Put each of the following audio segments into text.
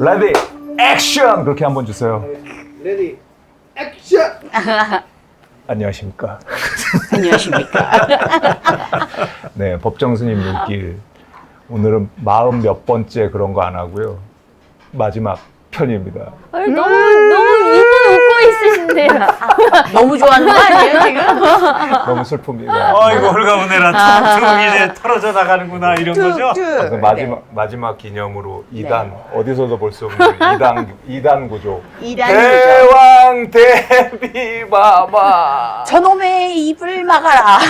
레디 액션 그렇게 한번 주세요. 레디 액션. 안녕하십니까. 안녕하십니까. 네, 법정 스님 눈길. 오늘은 40 몇 번째 그런 거 안 하고요. 마지막 편입니다. 너무 이분 웃고 있으신데요. 너무 좋아하는 거 아니에요, 지금? 너무 슬픕니다. 아이고 홀가분해라. 툭툭 이제 털어져 나가는구나 이런 거죠? 그 마지막 기념으로 2단 어디서도 볼 수 없는 2단 구조. 2단 대왕 대비마마. 저놈의 입을 막아라.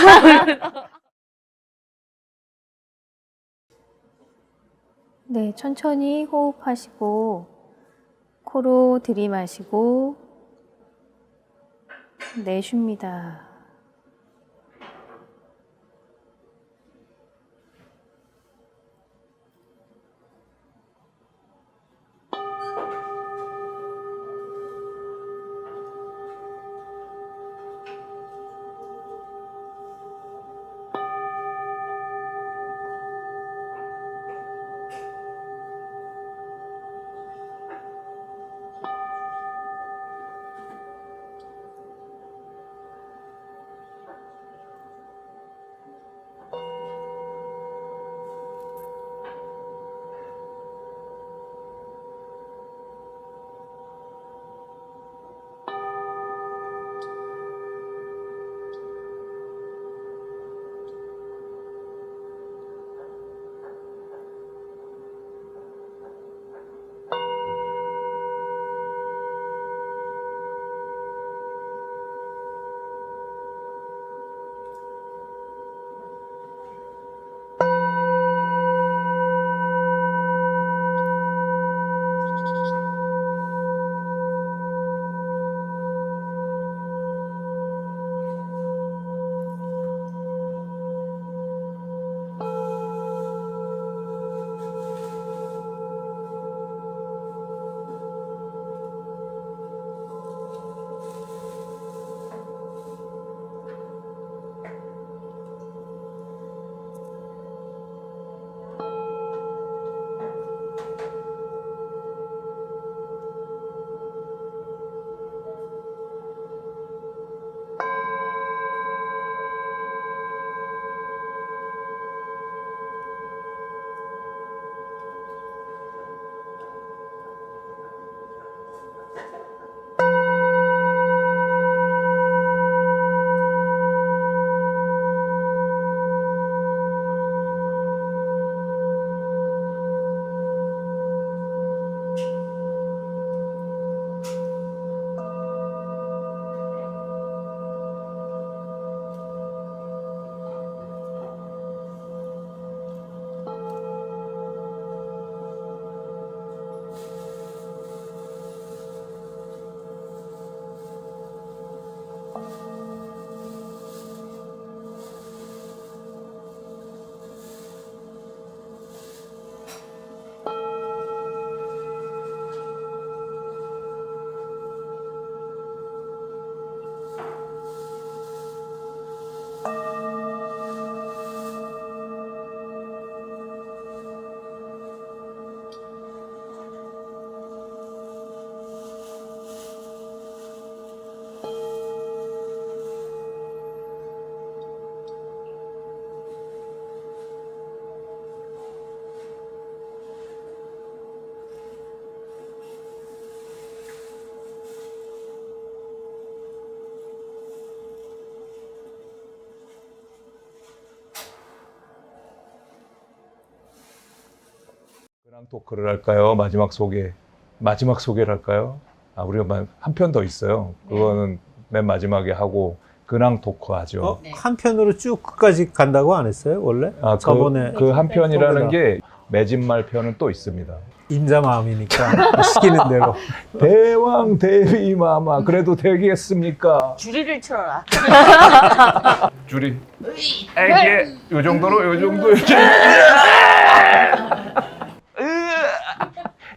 네, 천천히 호흡하시고 코로 들이마시고 내쉽니다. 근황 토크를 할까요? 마지막 소개를 할까요? 우리가 한 편 더 있어요. 그거는 맨 마지막에 하고 근황 토크 하죠. 한편으로 쭉 끝까지 간다고 안 했어요 원래? 저번에 그 한 편이라는 게 매진말 편은 또 있습니다. 임자마음이니까 시키는 대로. 대왕 대비마마 그래도 되겠습니까? 줄이를 틀어라. 줄이 애기에 요 정도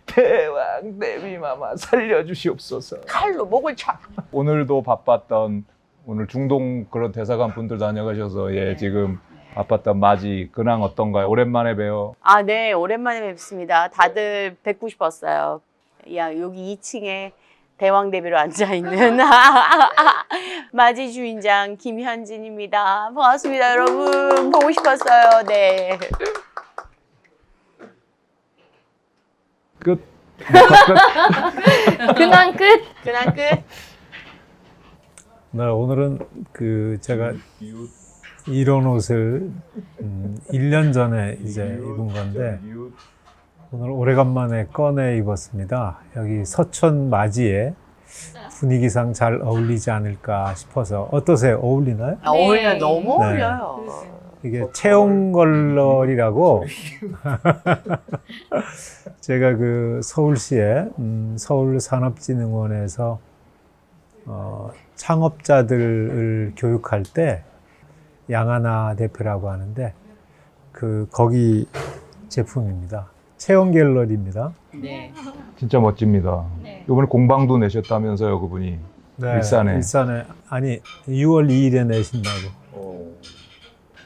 대왕 대비마마 살려주시옵소서. 칼로 목을 차. 오늘도 바빴던 오늘 중동 그런 대사관 분들 다녀가셔서 지금 아팠던 맞이 근황 어떤가요? 오랜만에 뵈어. 아, 네, 오랜만에 뵙습니다. 다들 뵙고 싶었어요. 야, 여기 2층에 대왕 대비로 앉아 있는 마지 주인장 김현진입니다. 반갑습니다, 여러분. 보고 싶었어요. 네. 끝. 근황 끝. 근황 끝. 네, 오늘은 제가 이런 옷을 1년 전에 이제 입은 건데 오늘 오래간만에 꺼내 입었습니다. 여기 서천 맞이에 분위기상 잘 어울리지 않을까 싶어서 어떠세요? 어울리나요? 아, 어울려요. 너무 네. 어울려요. 이게 채용걸러리라고 제가 서울시에 서울산업진흥원에서 창업자들을 교육할 때 양하나 대표라고 하는데 거기 제품입니다. 채용 갤러리입니다. 네. 진짜 멋집니다. 이번에 공방도 내셨다면서요, 그분이. 네, 일산에. 일산에 아니 6월 2일에 내신다고.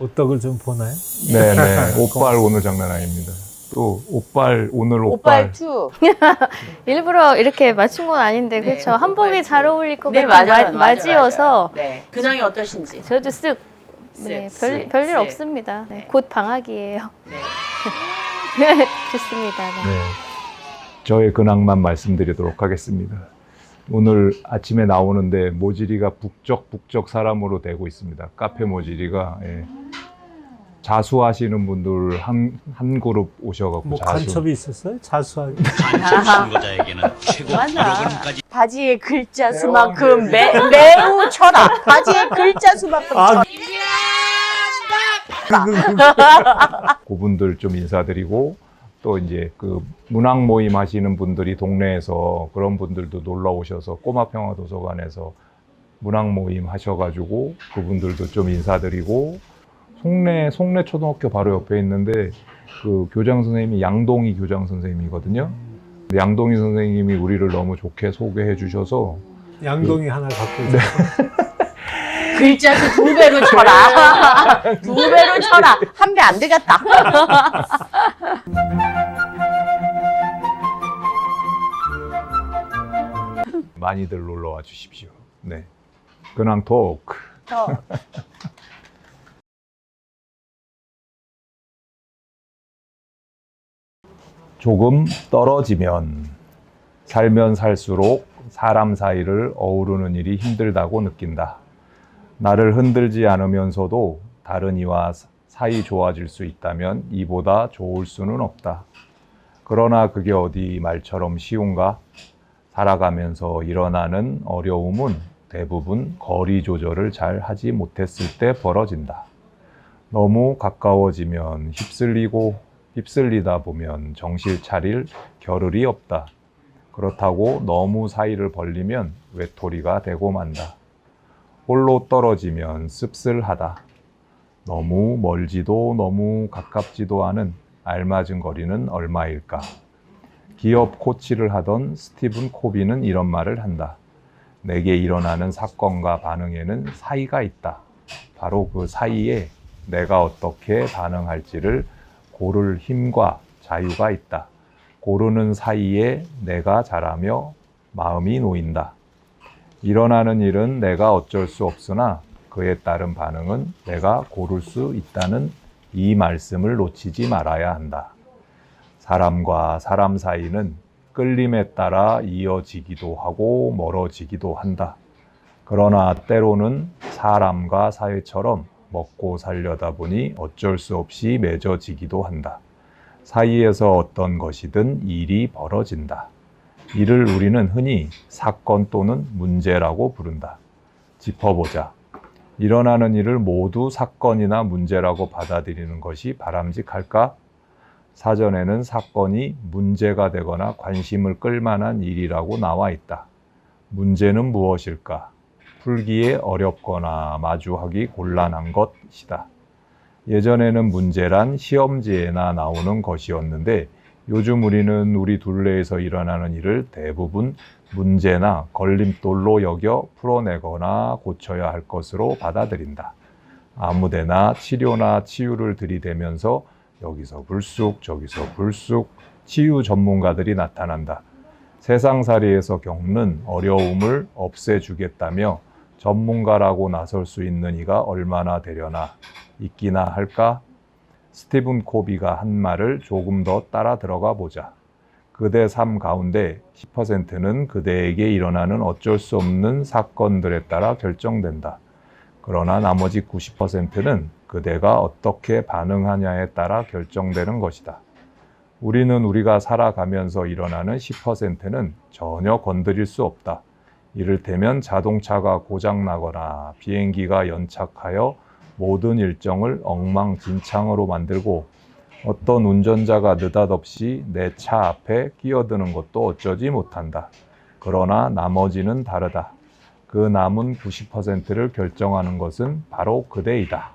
옷떡을 좀 보나요? 네네. 옷발 오늘 장난 아닙니다. 또 옷발 오늘 오빠의 옷발. 투. 일부러 이렇게 맞춘 건 아닌데 네, 그렇죠. 한복에 잘 어울릴 것 네, 같은 맞아요. 맞이어서 네. 근황이 어떠신지. 저도 쓱. 네, 별일 쓱. 없습니다. 네, 네. 곧 방학이에요. 네. 좋습니다. 네. 네. 저의 근황만 말씀드리도록 하겠습니다. 오늘 아침에 나오는데 모지리가 북적북적 사람으로 되고 있습니다. 카페 모지리가. 예. 자수하시는 분들 한 그룹 오셔갖고 뭐 자수. 간첩이 있었어요? 자수하기. 신고자에게는 최고 맞아. 1억원까지 바지의 글자 수만큼 매우 쳐라. 바지의 글자 수만큼 쳐라. 그분들 좀 인사드리고 또 이제 문학 모임 하시는 분들이 동네에서 그런 분들도 놀러 오셔서 꼬마평화도서관에서 문학 모임 하셔가지고 그분들도 좀 인사드리고 송내 초등학교 바로 옆에 있는데 교장 선생님이 양동희 교장 선생님이거든요. 양동희 선생님이 우리를 너무 좋게 소개해 주셔서 양동이 하나 갖고 있어요. 글자 수 2배로 쳐라. 2배로 쳐라. 한 배 안 되겠다. 많이들 놀러 와 주십시오. 네. 근황 토크. 조금 떨어지면 살면 살수록 사람 사이를 어우르는 일이 힘들다고 느낀다. 나를 흔들지 않으면서도 다른 이와 사이 좋아질 수 있다면 이보다 좋을 수는 없다. 그러나 그게 어디 말처럼 쉬운가? 살아가면서 일어나는 어려움은 대부분 거리 조절을 잘 하지 못했을 때 벌어진다. 너무 가까워지면 휩쓸리다 보면 정신 차릴 겨를이 없다. 그렇다고 너무 사이를 벌리면 외톨이가 되고 만다. 홀로 떨어지면 씁쓸하다. 너무 멀지도 너무 가깝지도 않은 알맞은 거리는 얼마일까? 기업 코치를 하던 스티븐 코비는 이런 말을 한다. 내게 일어나는 사건과 반응에는 사이가 있다. 바로 그 사이에 내가 어떻게 반응할지를 고를 힘과 자유가 있다. 고르는 사이에 내가 자라며 마음이 놓인다. 일어나는 일은 내가 어쩔 수 없으나 그에 따른 반응은 내가 고를 수 있다는 이 말씀을 놓치지 말아야 한다. 사람과 사람 사이는 끌림에 따라 이어지기도 하고 멀어지기도 한다. 그러나 때로는 사람과 사회처럼 먹고 살려다 보니 어쩔 수 없이 맺어지기도 한다. 사이에서 어떤 것이든 일이 벌어진다. 이를 우리는 흔히 사건 또는 문제라고 부른다. 짚어보자. 일어나는 일을 모두 사건이나 문제라고 받아들이는 것이 바람직할까? 사전에는 사건이 문제가 되거나 관심을 끌만한 일이라고 나와 있다. 문제는 무엇일까? 풀기에 어렵거나 마주하기 곤란한 것이다. 예전에는 문제란 시험지에나 나오는 것이었는데 요즘 우리는 우리 둘레에서 일어나는 일을 대부분 문제나 걸림돌로 여겨 풀어내거나 고쳐야 할 것으로 받아들인다. 아무데나 치료나 치유를 들이대면서 여기서 불쑥 저기서 불쑥 치유 전문가들이 나타난다. 세상살이에서 겪는 어려움을 없애주겠다며 전문가라고 나설 수 있는 이가 얼마나 되려나 있기나 할까? 스티븐 코비가 한 말을 조금 더 따라 들어가 보자. 그대 삶 가운데 10%는 그대에게 일어나는 어쩔 수 없는 사건들에 따라 결정된다. 그러나 나머지 90%는 그대가 어떻게 반응하냐에 따라 결정되는 것이다. 우리는 우리가 살아가면서 일어나는 10%는 전혀 건드릴 수 없다. 이를테면 자동차가 고장나거나 비행기가 연착하여 모든 일정을 엉망진창으로 만들고 어떤 운전자가 느닷없이 내 차 앞에 끼어드는 것도 어쩌지 못한다. 그러나 나머지는 다르다. 그 남은 90%를 결정하는 것은 바로 그대이다.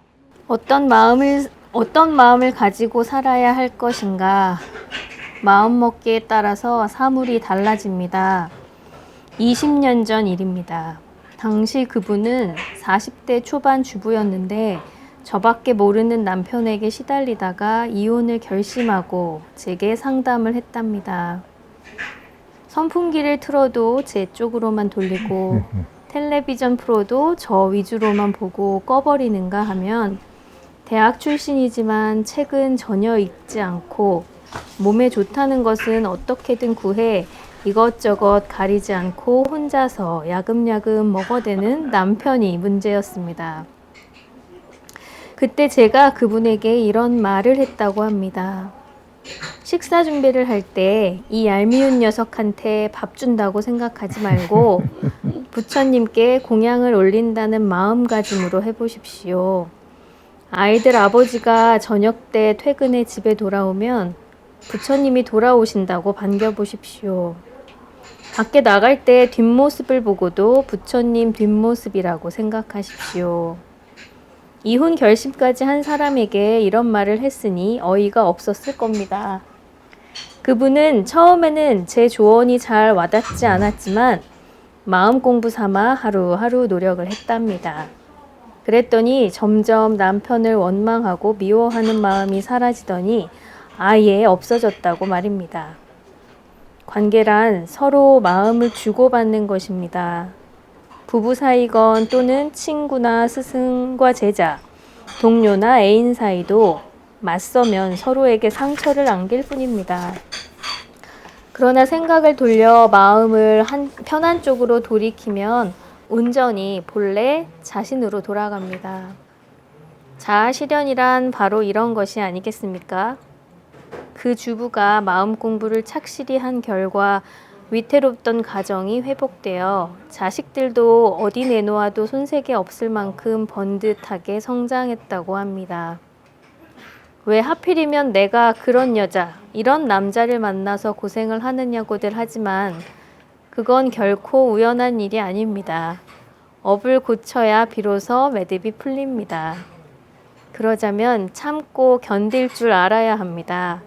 어떤 마음을 가지고 살아야 할 것인가. 마음먹기에 따라서 사물이 달라집니다. 20년 전 일입니다. 당시 그분은 40대 초반 주부였는데 저밖에 모르는 남편에게 시달리다가 이혼을 결심하고 제게 상담을 했답니다. 선풍기를 틀어도 제 쪽으로만 돌리고 텔레비전 프로도 저 위주로만 보고 꺼버리는가 하면 대학 출신이지만 책은 전혀 읽지 않고 몸에 좋다는 것은 어떻게든 구해 이것저것 가리지 않고 혼자서 야금야금 먹어대는 남편이 문제였습니다. 그때 제가 그분에게 이런 말을 했다고 합니다. 식사 준비를 할 때 이 얄미운 녀석한테 밥 준다고 생각하지 말고 부처님께 공양을 올린다는 마음가짐으로 해보십시오. 아이들 아버지가 저녁 때 퇴근해 집에 돌아오면 부처님이 돌아오신다고 반겨보십시오. 밖에 나갈 때 뒷모습을 보고도 부처님 뒷모습이라고 생각하십시오. 이혼 결심까지 한 사람에게 이런 말을 했으니 어이가 없었을 겁니다. 그분은 처음에는 제 조언이 잘 와닿지 않았지만 마음 공부 삼아 하루하루 노력을 했답니다. 그랬더니 점점 남편을 원망하고 미워하는 마음이 사라지더니 아예 없어졌다고 말입니다. 관계란 서로 마음을 주고받는 것입니다. 부부 사이건 또는 친구나 스승과 제자, 동료나 애인 사이도 맞서면 서로에게 상처를 안길 뿐입니다. 그러나 생각을 돌려 마음을 편한 쪽으로 돌이키면 온전히 본래 자신으로 돌아갑니다. 자아실현이란 바로 이런 것이 아니겠습니까? 그 주부가 마음 공부를 착실히 한 결과 위태롭던 가정이 회복되어 자식들도 어디 내놓아도 손색이 없을 만큼 번듯하게 성장했다고 합니다. 왜 하필이면 내가 그런 여자, 이런 남자를 만나서 고생을 하느냐고들 하지만 그건 결코 우연한 일이 아닙니다. 업을 고쳐야 비로소 매듭이 풀립니다. 그러자면 참고 견딜 줄 알아야 합니다.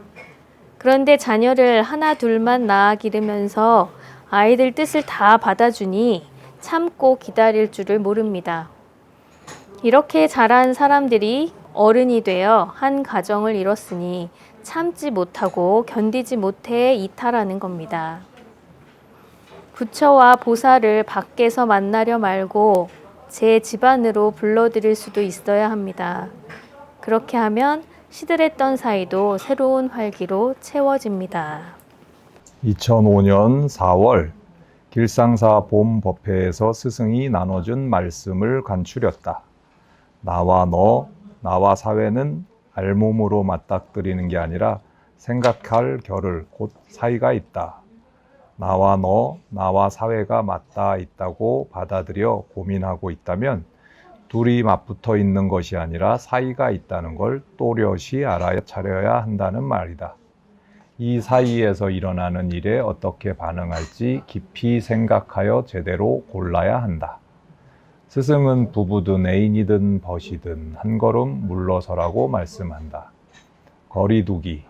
그런데 자녀를 하나 둘만 낳아 기르면서 아이들 뜻을 다 받아주니 참고 기다릴 줄을 모릅니다. 이렇게 자란 사람들이 어른이 되어 한 가정을 이뤘으니 참지 못하고 견디지 못해 이탈하는 겁니다. 부처와 보살을 밖에서 만나려 말고 제 집안으로 불러들일 수도 있어야 합니다. 그렇게 하면 시들했던 사이도 새로운 활기로 채워집니다. 2005년 4월 길상사 봄 법회에서 스승이 나눠준 말씀을 간추렸다. 나와 너, 나와 사회는 알몸으로 맞닥뜨리는 게 아니라 생각할 결을 곧 사이가 있다. 나와 너, 나와 사회가 맞닿아 있다고 받아들여 고민하고 있다면 둘이 맞붙어 있는 것이 아니라 사이가 있다는 걸 또렷이 알아차려야 한다는 말이다. 이 사이에서 일어나는 일에 어떻게 반응할지 깊이 생각하여 제대로 골라야 한다. 스승은 부부든 애인이든 벗이든 한 걸음 물러서라고 말씀한다. 거리두기,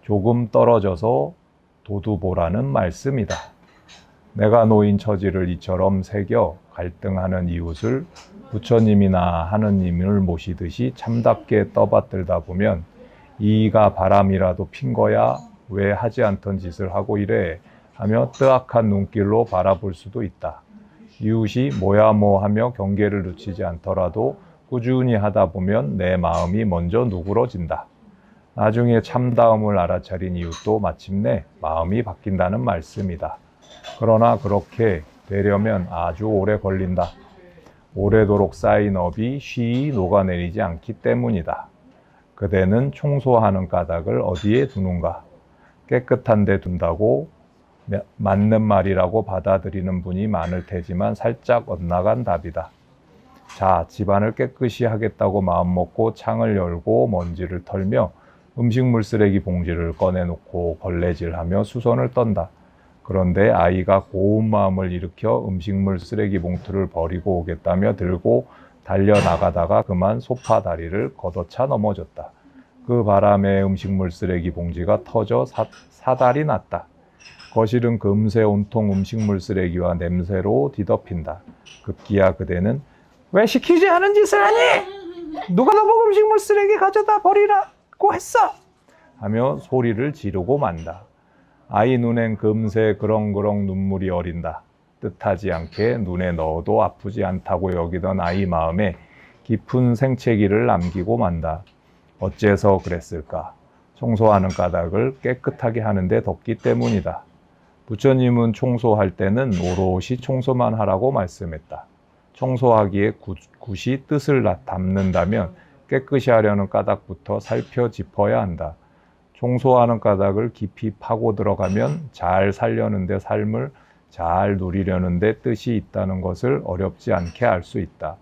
조금 떨어져서 도두보라는 말씀이다. 내가 놓인 처지를 이처럼 새겨 갈등하는 이웃을 부처님이나 하느님을 모시듯이 참답게 떠받들다 보면 이가 바람이라도 핀 거야 왜 하지 않던 짓을 하고 이래 하며 뜨악한 눈길로 바라볼 수도 있다. 이웃이 뭐야 뭐 하며 경계를 늦추지 않더라도 꾸준히 하다 보면 내 마음이 먼저 누그러진다. 나중에 참다움을 알아차린 이웃도 마침내 마음이 바뀐다는 말씀이다. 그러나 그렇게 되려면 아주 오래 걸린다. 오래도록 쌓인 업이 쉬이 녹아내리지 않기 때문이다. 그대는 청소하는 까닭을 어디에 두는가? 깨끗한 데 둔다고 맞는 말이라고 받아들이는 분이 많을 테지만 살짝 엇나간 답이다. 자, 집안을 깨끗이 하겠다고 마음먹고 창을 열고 먼지를 털며 음식물 쓰레기 봉지를 꺼내놓고 걸레질하며 수선을 떤다. 그런데 아이가 고운 마음을 일으켜 음식물 쓰레기 봉투를 버리고 오겠다며 들고 달려나가다가 그만 소파 다리를 걷어차 넘어졌다. 그 바람에 음식물 쓰레기 봉지가 터져 사달이 났다. 거실은 금세 온통 음식물 쓰레기와 냄새로 뒤덮인다. 급기야 그대는 왜 시키지 않은 짓을 하니? 누가 너보고 음식물 쓰레기 가져다 버리라고 했어? 하며 소리를 지르고 만다. 아이 눈엔 금세 그렁그렁 눈물이 어린다. 뜻하지 않게 눈에 넣어도 아프지 않다고 여기던 아이 마음에 깊은 생채기를 남기고 만다. 어째서 그랬을까? 청소하는 까닭을 깨끗하게 하는데 덥기 때문이다. 부처님은 청소할 때는 오롯이 청소만 하라고 말씀했다. 청소하기에 굳이 뜻을 담는다면 깨끗이 하려는 까닭부터 살펴 짚어야 한다. 청소하는 까닭을 깊이 파고 들어가면 잘 살려는데 삶을 잘 누리려는데 뜻이 있다는 것을 어렵지 않게 알 수 있다.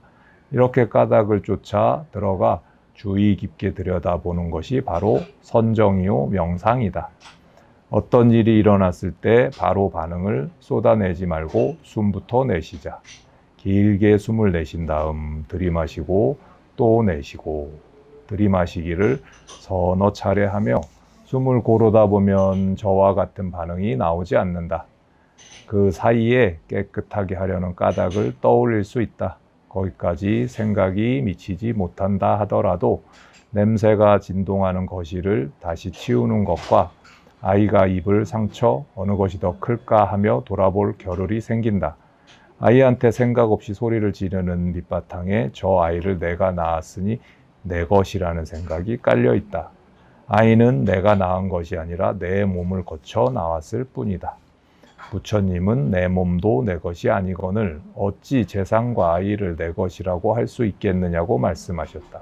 이렇게 까닭을 쫓아 들어가 주의 깊게 들여다보는 것이 바로 선정이요 명상이다. 어떤 일이 일어났을 때 바로 반응을 쏟아내지 말고 숨부터 내쉬자. 길게 숨을 내쉰 다음 들이마시고 또 내쉬고 들이마시기를 서너 차례 하며 숨을 고르다 보면 저와 같은 반응이 나오지 않는다. 그 사이에 깨끗하게 하려는 까닭을 떠올릴 수 있다. 거기까지 생각이 미치지 못한다 하더라도 냄새가 진동하는 거실을 다시 치우는 것과 아이가 입을 상처 어느 것이 더 클까 하며 돌아볼 겨를이 생긴다. 아이한테 생각 없이 소리를 지르는 밑바탕에 저 아이를 내가 낳았으니 내 것이라는 생각이 깔려 있다. 아이는 내가 낳은 것이 아니라 내 몸을 거쳐 나왔을 뿐이다. 부처님은 내 몸도 내 것이 아니거늘 어찌 재상과 아이를 내 것이라고 할 수 있겠느냐고 말씀하셨다.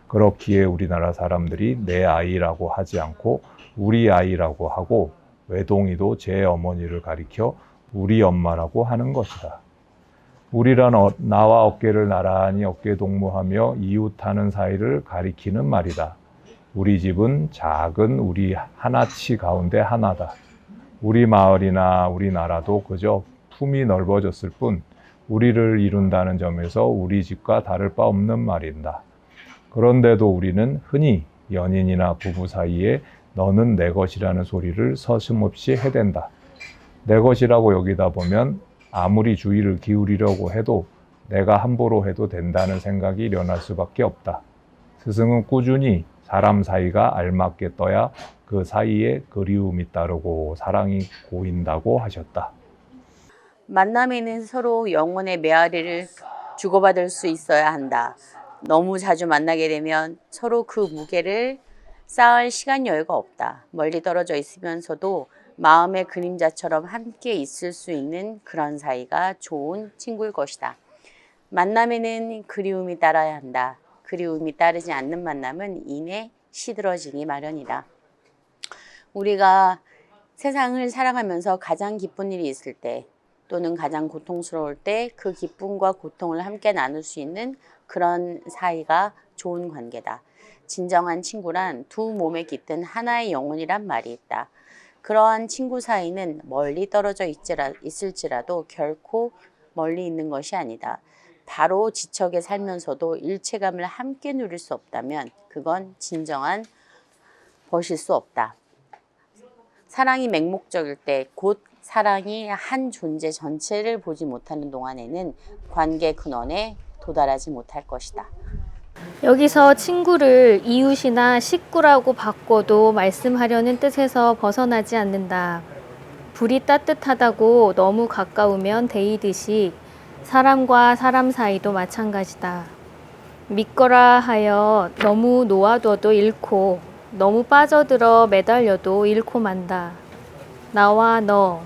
그렇기에 우리나라 사람들이 내 아이라고 하지 않고 우리 아이라고 하고 외동이도 제 어머니를 가리켜 우리 엄마라고 하는 것이다. 우리란 나와 어깨를 나란히 어깨동무하며 이웃하는 사이를 가리키는 말이다. 우리 집은 작은 우리 하나치 가운데 하나다. 우리 마을이나 우리나라도 그저 품이 넓어졌을 뿐 우리를 이룬다는 점에서 우리 집과 다를 바 없는 말인다. 그런데도 우리는 흔히 연인이나 부부 사이에 너는 내 것이라는 소리를 서슴없이 해댄다. 내 것이라고 여기다 보면 아무리 주의를 기울이려고 해도 내가 함부로 해도 된다는 생각이 일어날 수밖에 없다. 스승은 꾸준히 사람 사이가 알맞게 떠야 그 사이에 그리움이 따르고 사랑이 고인다고 하셨다. 만남에는 서로 영혼의 메아리를 주고받을 수 있어야 한다. 너무 자주 만나게 되면 서로 그 무게를 쌓을 시간 여유가 없다. 멀리 떨어져 있으면서도 마음의 그림자처럼 함께 있을 수 있는 그런 사이가 좋은 친구일 것이다. 만남에는 그리움이 따라야 한다. 그리움이 따르지 않는 만남은 이내 시들어지기 마련이다. 우리가 세상을 살아가면서 가장 기쁜 일이 있을 때 또는 가장 고통스러울 때 그 기쁨과 고통을 함께 나눌 수 있는 그런 사이가 좋은 관계다. 진정한 친구란 두 몸에 깃든 하나의 영혼이란 말이 있다. 그러한 친구 사이는 멀리 떨어져 있을지라도 결코 멀리 있는 것이 아니다. 바로 지척에 살면서도 일체감을 함께 누릴 수 없다면 그건 진정한 벗일 수 없다. 사랑이 맹목적일 때 곧 사랑이 한 존재 전체를 보지 못하는 동안에는 관계 근원에 도달하지 못할 것이다. 여기서 친구를 이웃이나 식구라고 바꿔도 말씀하려는 뜻에서 벗어나지 않는다. 불이 따뜻하다고 너무 가까우면 데이듯이 사람과 사람 사이도 마찬가지다. 믿거라 하여 너무 놓아둬도 잃고 너무 빠져들어 매달려도 잃고 만다. 나와 너,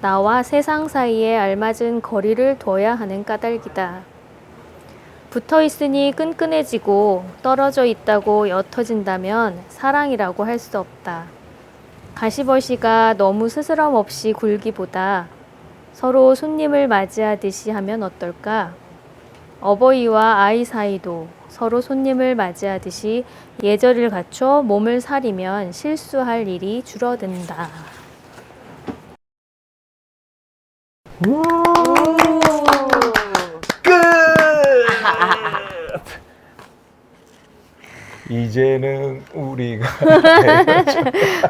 나와 세상 사이에 알맞은 거리를 둬야 하는 까닭이다. 붙어 있으니 끈끈해지고 떨어져 있다고 옅어진다면 사랑이라고 할 수 없다. 가시버시가 너무 스스럼 없이 굴기보다 서로 손님을 맞이하듯이 하면 어떨까? 어버이와 아이 사이도 서로 손님을 맞이하듯이 예절을 갖춰 몸을 사리면 실수할 일이 줄어든다. 이제는 우리가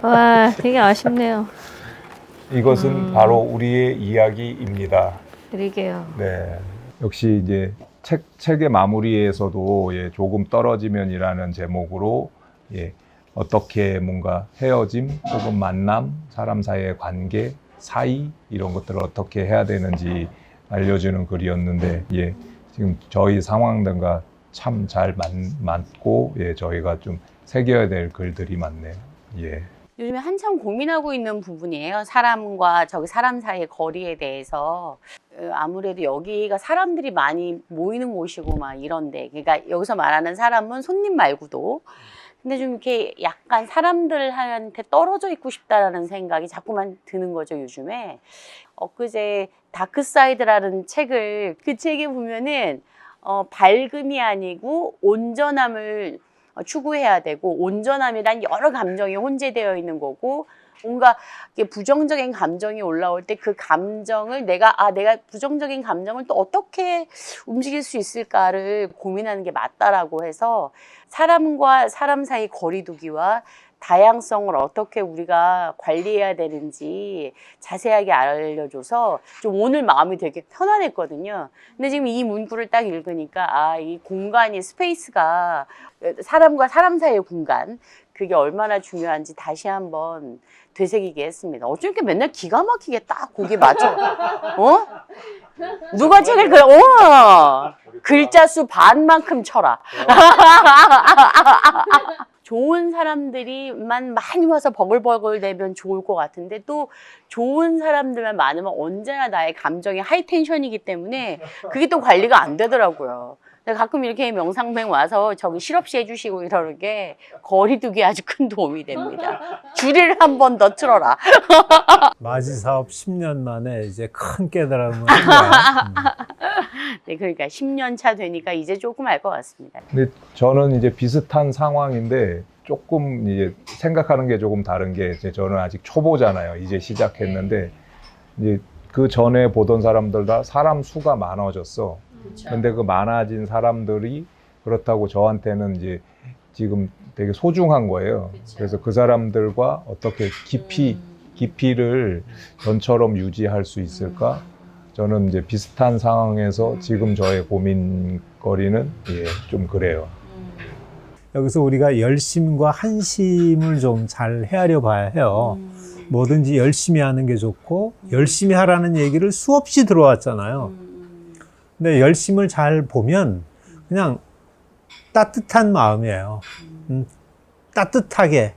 와, 되게 아쉽네요. 이것은 바로 우리의 이야기입니다. 그러게요. 네. 역시 이제 책의 마무리에서도 예, 조금 떨어지면이라는 제목으로 예, 어떻게 뭔가 헤어짐 혹은 만남, 사람 사이의 관계, 사이 이런 것들을 어떻게 해야 되는지 알려주는 글이었는데 예, 지금 저희 상황들과 참 잘 맞고 예, 저희가 좀 새겨야 될 글들이 많네요. 예. 요즘에 한참 고민하고 있는 부분이에요. 사람과 사람 사이의 거리에 대해서. 아무래도 여기가 사람들이 많이 모이는 곳이고 막 이런데, 그러니까 여기서 말하는 사람은 손님 말고도, 근데 좀 이렇게 약간 사람들한테 떨어져 있고 싶다라는 생각이 자꾸만 드는 거죠, 요즘에. 엊그제 다크사이드라는 책을, 그 책에 보면은 밝음이 아니고 온전함을 추구해야 되고, 온전함이란 여러 감정이 혼재되어 있는 거고, 뭔가 부정적인 감정이 올라올 때 그 감정을 내가 부정적인 감정을 또 어떻게 움직일 수 있을까를 고민하는 게 맞다라고 해서 사람과 사람 사이 거리두기와 다양성을 어떻게 우리가 관리해야 되는지 자세하게 알려줘서 좀 오늘 마음이 되게 편안했거든요. 근데 지금 이 문구를 딱 읽으니까 이 공간이, 스페이스가 사람과 사람 사이의 공간, 그게 얼마나 중요한지 다시 한번 되새기게 했습니다. 어쩜 이렇게 맨날 기가 막히게 딱 거기에 맞춰. 누가 책을 글자 수 반만큼 쳐라. 좋은 사람들이만 많이 와서 버글버글 대면 좋을 것 같은데, 또 좋은 사람들만 많으면 언제나 나의 감정이 하이텐션이기 때문에 그게 또 관리가 안 되더라고요. 가끔 이렇게 명상뱅 와서 저기 실업시 해주시고 이러는 게 거리두기에 아주 큰 도움이 됩니다. 줄을 한 번 더 틀어라. 맞이 사업 10년 만에 이제 큰 깨달음을 한 거야. 네, 그러니까 10년 차 되니까 이제 조금 알 것 같습니다. 근데 저는 이제 비슷한 상황인데 조금 이제 생각하는 게 조금 다른 게, 이제 저는 아직 초보잖아요. 이제 시작했는데 이제 그 전에 보던 사람들 다 사람 수가 많아졌어. 근데 그 많아진 사람들이 그렇다고 저한테는 이제 지금 되게 소중한 거예요. 그래서 그 사람들과 어떻게 깊이를 전처럼 유지할 수 있을까? 저는 이제 비슷한 상황에서 지금 저의 고민거리는 예, 좀 그래요. 여기서 우리가 열심과 한심을 좀 잘 헤아려 봐야 해요. 뭐든지 열심히 하는 게 좋고, 열심히 하라는 얘기를 수없이 들어왔잖아요. 근데 열심을 잘 보면 그냥 따뜻한 마음이에요. 따뜻하게,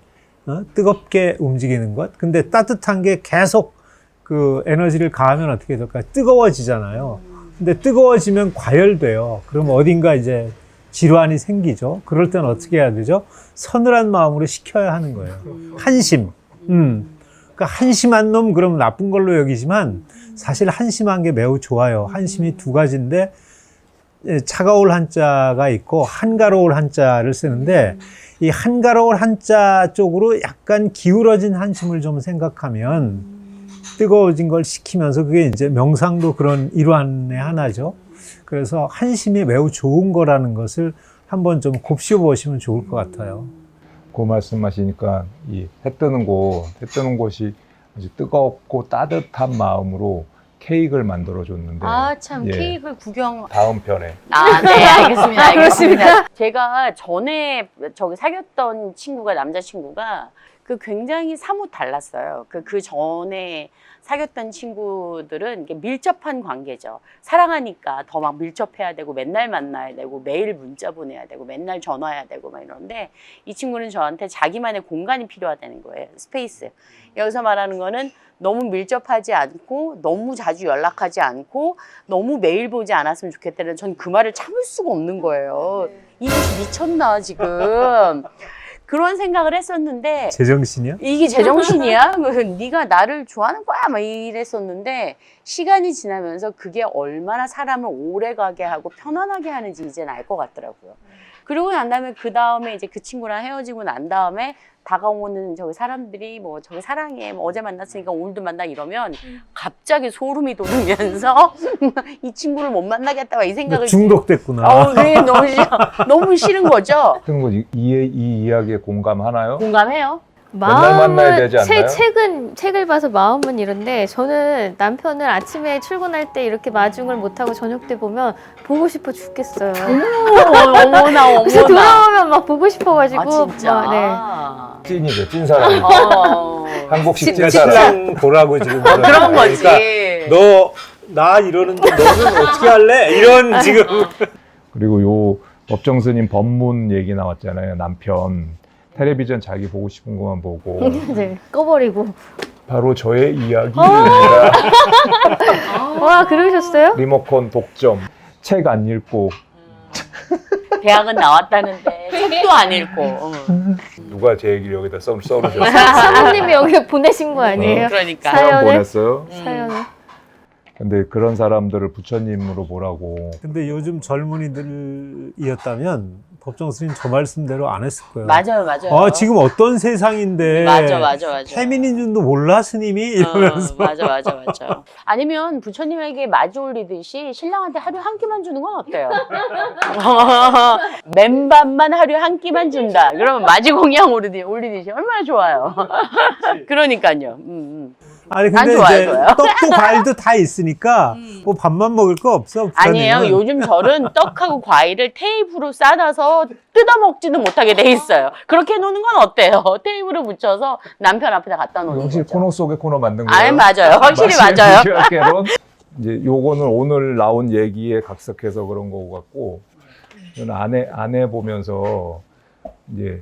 뜨겁게 움직이는 것. 근데 따뜻한 게 계속 그 에너지를 가하면 어떻게 될까요? 뜨거워지잖아요. 근데 뜨거워지면 과열돼요. 그럼 어딘가 이제 질환이 생기죠. 그럴 때는 어떻게 해야 되죠? 서늘한 마음으로 식혀야 하는 거예요. 한심. 그러니까 한심한 놈 그럼 나쁜 걸로 여기지만 사실 한심한 게 매우 좋아요. 한심이 두 가지인데 차가울 한자가 있고 한가로울 한자를 쓰는데, 이 한가로울 한자 쪽으로 약간 기울어진 한심을 좀 생각하면 뜨거워진 걸 식히면서, 그게 이제 명상도 그런 일환의 하나죠. 그래서 한심이 매우 좋은 거라는 것을 한번 좀 곱씹어 보시면 좋을 것 같아요. 그 말씀하시니까 이 해 뜨는 곳이 아주 뜨겁고 따뜻한 마음으로 케이크를 만들어 줬는데 아, 참, 예. 케이크를 구경. 다음 편에 아, 네, 알겠습니다. 알겠습니다. 제가 전에 저기 사귀었던 친구가, 남자친구가 그 굉장히 사뭇 달랐어요. 그 전에 사귀었던 친구들은 이게 밀접한 관계죠. 사랑하니까 더 막 밀접해야 되고 맨날 만나야 되고 매일 문자 보내야 되고 맨날 전화해야 되고 막 이러는데 이 친구는 저한테 자기만의 공간이 필요하다는 거예요. 스페이스. 여기서 말하는 거는 너무 밀접하지 않고 너무 자주 연락하지 않고 너무 매일 보지 않았으면 좋겠다는 전 그 말을 참을 수가 없는 거예요. 이것이 미쳤나 지금. 그런 생각을 했었는데 제정신이야? 이게 제정신이야? 네가 나를 좋아하는 거야? 막 이랬었는데 시간이 지나면서 그게 얼마나 사람을 오래가게 하고 편안하게 하는지 이제는 알 것 같더라고요. 그러고 난 다음에 그 다음에 이제 그 친구랑 헤어지고 난 다음에 다가오는 저기 사람들이 뭐 저기 사랑해 뭐 어제 만났으니까 오늘도 만나 이러면 갑자기 소름이 돋으면서 이 친구를 못 만나겠다 이 생각을 중독됐구나. 그게 너무 싫어. 너무 싫은 거죠. 하여튼 뭐 이 이야기에 공감하나요? 공감해요? 만나야 되지 않나요? 책을 봐서 마음은 이런데 저는 남편을 아침에 출근할 때 이렇게 마중을 못하고 저녁 때 보면 보고 싶어 죽겠어요. 어머나 그래서 돌아오면 막 보고 싶어가지고 아 진짜. 막, 찐이죠, 찐 사람. 한국식 찐 진짜. 사람. 찐 보라고 지금 그런 거지. 너 나 이러는데 너는 어떻게 할래? 이런 지금 그리고 요 법정스님 법문 얘기 나왔잖아요. 남편 텔레비전 자기 보고 싶은 것만 보고 네, 꺼버리고. 바로 저의 이야기입니다. 와 그러셨어요? 리모컨 독점. 책 안 읽고 대학은 나왔다는데 책도 안 읽고. 누가 제 얘기를 여기다 써놓으셨어요? 사모님이 여기 보내신 거 아니에요? 그러니까. 사연 사연을? 보냈어요. 사연을. 근데 그런 사람들을 부처님으로 보라고. 근데 요즘 젊은이들이었다면 법정스님 저 말씀대로 안 했을 거예요. 맞아요, 맞아요. 아 지금 어떤 세상인데 맞아. 페미니즘도 몰라 스님이 이러면서 맞아. 아니면 부처님에게 마주 올리듯이 신랑한테 하루에 한 끼만 주는 건 어때요? 맨밥만 하루에 한 끼만 준다. 그러면 마지공양 올리듯이 얼마나 좋아요. 그러니까요. 아니 난 근데 좋아요, 이제 좋아요. 떡도 과일도 다 있으니까 뭐 밥만 먹을 거 없어. 아니에요. 부처님은. 요즘 절은 떡하고 과일을 테이프로 싸놔서 뜯어먹지도 못하게 돼 있어요. 그렇게 해놓는 건 어때요? 테이프를 붙여서 남편 앞에다 갖다 놓는 확실히 거죠. 코너 속에 코너 만든 거예요. 아니, 맞아요. 확실히 맞아요. 맞아요. 이제 요거는 오늘 나온 얘기에 각색해서 그런 거 같고, 저는 아내 보면서 이제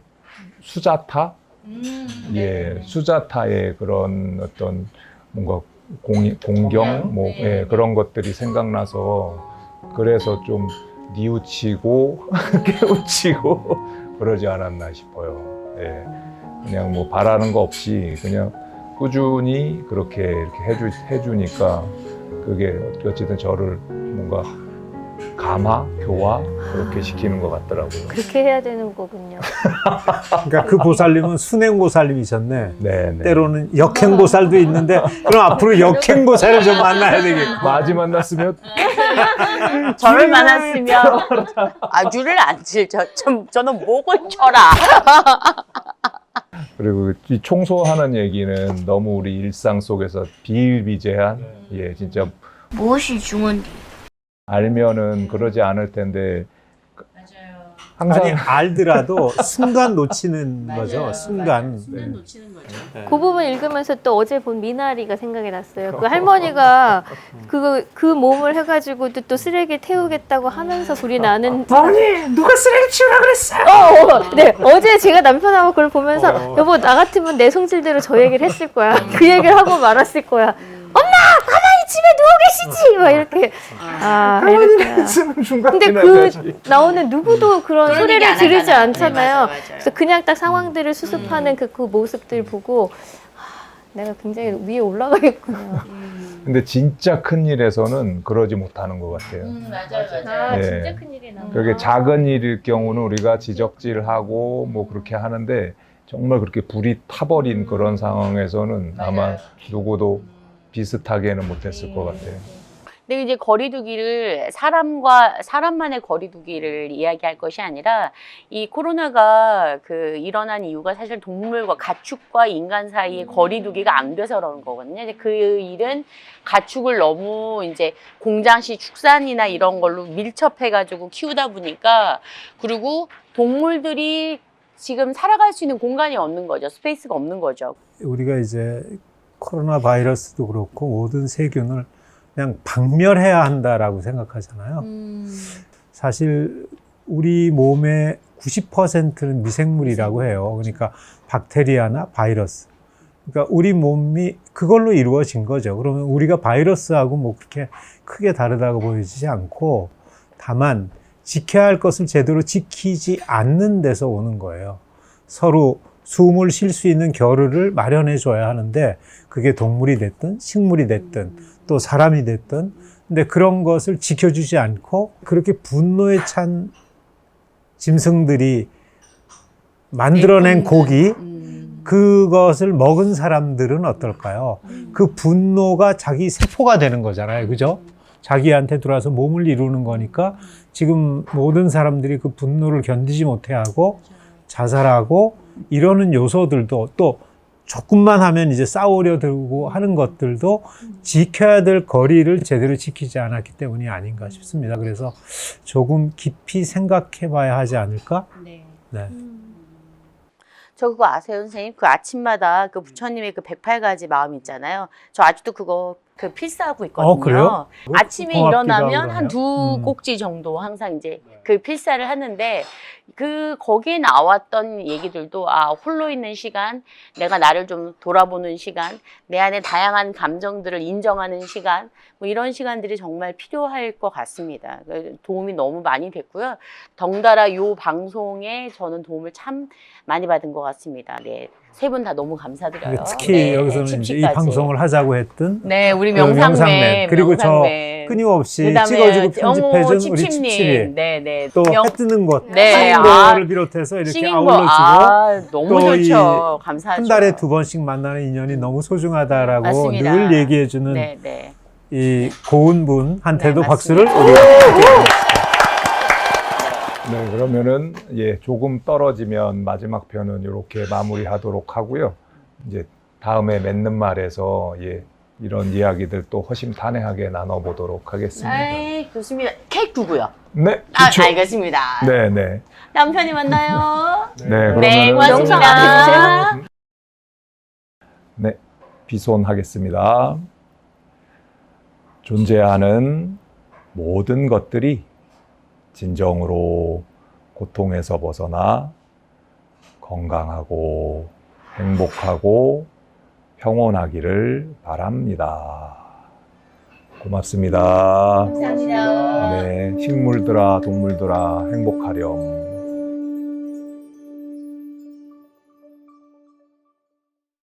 수자타, 수자타의 그런 어떤 뭔가 공경, 뭐 그런 것들이 생각나서 그래서 좀 뉘우치고 깨우치고 그러지 않았나 싶어요. 예. 그냥 뭐 바라는 거 없이 그냥 꾸준히 그렇게 이렇게 해주니까 그게 어쨌든 저를 뭔가 감화, 교화 그렇게 시키는 것 같더라고요. 그렇게 해야 되는 거군요. 그러니까 그 보살님은 순행보살님이셨네. 네. 때로는 역행보살도 있는데 그럼 앞으로 역행보살을 좀 만나야 되겠고. 마지 만났으면 저를 만났으면 줄을 안 칠죠. 저는 목을 쳐라. 그리고 이 청소하는 얘기는 너무 우리 일상 속에서 비일비재한 진짜 무엇이 중요한지. 알면은 그러지 않을 텐데 항상 아니 알더라도 순간 놓치는 거죠. 순간. 놓치는 거죠. 그 부분 읽으면서 또 어제 본 미나리가 생각이 났어요. 그 할머니가 그 몸을 해가지고 또 쓰레기 태우겠다고 하면서 소리 나는. 아니 누가 쓰레기 치우라 그랬어? 네, 어제 제가 남편하고 그걸 보면서 여보 나 같으면 내 성질대로 저 얘기를 했을 거야. 그 얘기를 하고 말았을 거야. 엄마 가만히 집에 누워 계시지 막 이렇게. 이렇구나. 근데 그 나오는 누구도 그런 그런 소리를 얘기 안 들으지 하잖아. 않잖아요. 네, 맞아요. 그래서 그냥 딱 상황들을 수습하는 그 모습들 보고 내가 굉장히 위에 올라가겠구나. 근데 진짜 큰 일에서는 그러지 못하는 것 같아요. 맞아요. 네. 진짜 큰일이 나. 그게 작은 일일 경우는 우리가 지적질하고 뭐 그렇게 하는데 정말 그렇게 불이 타버린 그런 상황에서는 아마 누구도 비슷하게는 못했을 것 같아요. 근데 이제 거리두기를 사람만의 거리두기를 이야기할 것이 아니라 이 코로나가 일어난 이유가 사실 동물과 가축과 인간 사이의 거리두기가 안 돼서 그러는 거거든요. 근데 그 일은 가축을 너무 이제 공장식 축산이나 이런 걸로 밀접해가지고 키우다 보니까 그리고 동물들이 지금 살아갈 수 있는 공간이 없는 거죠. 스페이스가 없는 거죠. 우리가 이제 코로나 바이러스도 그렇고 모든 세균을 그냥 박멸해야 한다라고 생각하잖아요. 사실 우리 몸의 90%는 미생물이라고 해요. 그러니까 박테리아나 바이러스. 그러니까 우리 몸이 그걸로 이루어진 거죠. 그러면 우리가 바이러스하고 뭐 그렇게 크게 다르다고 보이지 않고 다만 지켜야 할 것을 제대로 지키지 않는 데서 오는 거예요. 서로 숨을 쉴 수 있는 겨를을 마련해 줘야 하는데 그게 동물이 됐든 식물이 됐든 또 사람이 됐든 근데 그런 것을 지켜주지 않고 그렇게 분노에 찬 짐승들이 만들어낸 고기 그것을 먹은 사람들은 어떨까요? 그 분노가 자기 세포가 되는 거잖아요. 그죠? 자기한테 들어와서 몸을 이루는 거니까 지금 모든 사람들이 그 분노를 견디지 못해하고 자살하고 이러는 요소들도 또 조금만 하면 이제 싸우려 들고 하는 것들도 지켜야 될 거리를 제대로 지키지 않았기 때문이 아닌가 싶습니다. 그래서 조금 깊이 생각해 봐야 하지 않을까? 네. 네. 저 그거 아세요, 선생님? 그 아침마다 그 부처님의 그 108가지 마음 있잖아요. 저 아직도 그거 필사하고 있거든요. 그래요? 아침에 고맙기도 일어나면 하고 한 두 꼭지 정도 항상 이제 그 필사를 하는데 거기에 나왔던 얘기들도 홀로 있는 시간, 내가 나를 좀 돌아보는 시간, 내 안에 다양한 감정들을 인정하는 시간, 뭐 이런 시간들이 정말 필요할 것 같습니다. 도움이 너무 많이 됐고요. 덩달아 이 방송에 저는 도움을 참 많이 받은 것 같습니다. 네. 세 분 다 너무 감사드려요. 특히 네, 여기서는 이제 이 칩시까지. 방송을 하자고 했던 네, 우리 그 명상맨. 그리고 저 명상맨. 끊임없이 그다음에 찍어주고 편집해준 우리 칩칩님. 칩칩이 네, 네. 또 해 뜨는 곳 네, 싱잉보를 비롯해서 이렇게 싱잉보. 아울러주고 너무 또 좋죠. 감사하죠. 한 달에 2번씩 만나는 인연이 너무 소중하다라고 맞습니다. 늘 얘기해주는 네, 네. 이 고운 분한테도 네, 박수를 맞습니다. 우리가 함께 네, 그러면은 조금 떨어지면 마지막 편은 이렇게 마무리하도록 하고요. 이제 다음에 맺는 말에서 이런 이야기들 또 허심탄회하게 나눠보도록 하겠습니다. 네, 좋습니다. 케이크 누구요? 네, 그렇죠. 알겠습니다. 네, 네. 남편이 만나요. 네, 그러면은 네, 고맙습니다. 네, 비손하겠습니다. 존재하는 모든 것들이 진정으로 고통에서 벗어나 건강하고 행복하고 평온하기를 바랍니다. 고맙습니다. 감사합니다. 네, 식물들아, 동물들아, 행복하렴.